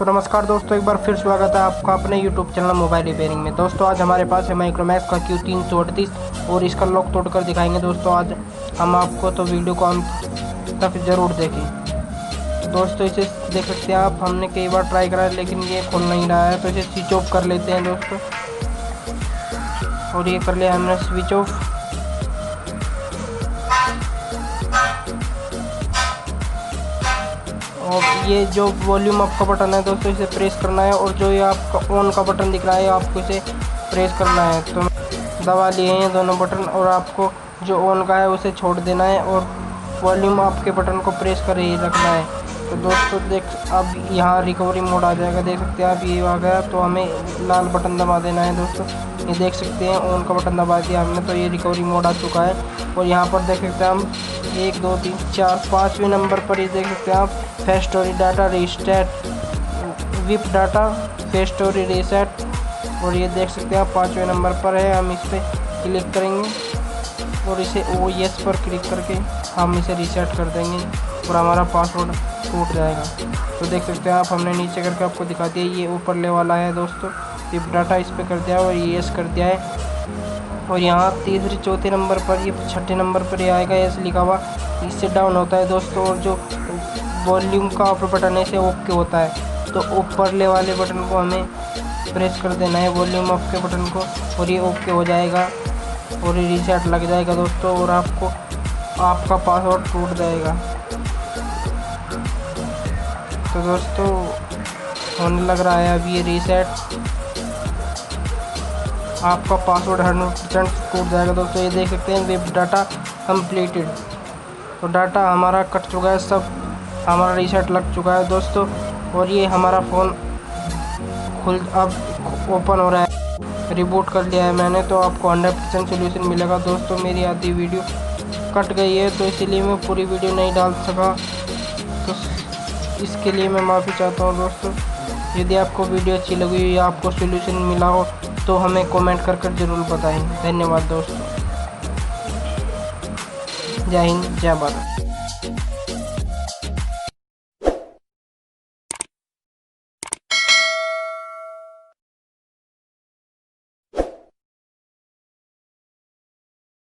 तो नमस्कार दोस्तों, एक बार फिर स्वागत है आपका अपने यूट्यूब चैनल मोबाइल रिपेयरिंग में। दोस्तों आज हमारे पास है माइक्रोमैक्स का Q338 और इसका लॉक तोड़कर दिखाएंगे। दोस्तों आज हम आपको तो वीडियो को अंत तक ज़रूर देखें। दोस्तों इसे देख सकते हैं आप, हमने कई बार ट्राई करा है लेकिन ये खोल नहीं रहा है, तो इसे स्विच ऑफ कर लेते हैं दोस्तों। और ये कर लिया हमने स्विच ऑफ। और ये जो वॉल्यूम अप का बटन है दोस्तों, इसे प्रेस करना है, और जो ये आपका ऑन का बटन दिख रहा है आपको इसे प्रेस करना है। तो दबा लिए हैं दोनों बटन, और आपको जो ऑन का है उसे छोड़ देना है और वॉल्यूम अप के बटन को प्रेस कर ही रखना है। तो दोस्तों देख अब यहाँ रिकवरी मोड आ जाएगा, देख सकते हैं आप, ये आ गया। तो हमें लाल बटन दबा देना है दोस्तों, ये देख सकते हैं ऑन का बटन दबा दिया हमने, तो ये रिकवरी मोड आ चुका है। और यहाँ पर देख सकते हैं हम 1 2 3 4 5वें नंबर पर ये देख सकते हैं आप, face story data restart, whip data, face story reset. और ये देख सकते हैं आप 5वें नंबर पर है। हम इस पर क्लिक करेंगे और इसे यस पर क्लिक करके हम इसे रीसेट कर देंगे और हमारा पासवर्ड टूट जाएगा। तो देख सकते हैं आप, हमने नीचे करके आपको दिखा दिया, ये ऊपर ले वाला है दोस्तों, विप डाटा इस पर कर दिया और ये यस कर दिया है। और यहाँ तीसरे चौथे नंबर पर, ये छठे नंबर पर ये आएगा यस लिखा हुआ, इससे डाउन होता है दोस्तों। और जो वॉल्यूम का ऑफ बटन है इसे ओके होता है, तो ऊपर ले वाले बटन को हमें प्रेस कर देना है, वॉल्यूम ऑफ के बटन को, और ये ओके हो जाएगा और ये रीसेट लग जाएगा दोस्तों, और आपका पासवर्ड टूट जाएगा। तो दोस्तों होने लग रहा है अभी ये रीसेट, आपका पासवर्ड 100% टूट जाएगा दोस्तों। ये देख सकते हैं वेब डाटा कंप्लीटेड, तो डाटा हमारा कट चुका है, सब हमारा रीसेट लग चुका है दोस्तों। और ये हमारा फ़ोन अब ओपन हो रहा है, रिबूट कर लिया है मैंने, तो आपको 100% सोल्यूशन मिलेगा दोस्तों। मेरी आधी वीडियो कट गई है तो इसीलिए मैं पूरी वीडियो नहीं डाल सका, तो इसके लिए मैं माफ़ी चाहता हूँ दोस्तों। यदि आपको वीडियो अच्छी लगी या आपको सोल्यूशन मिला हो तो हमें कमेंट कर ज़रूर बताएं। धन्यवाद दोस्तों, जय हिंद, जय भारत।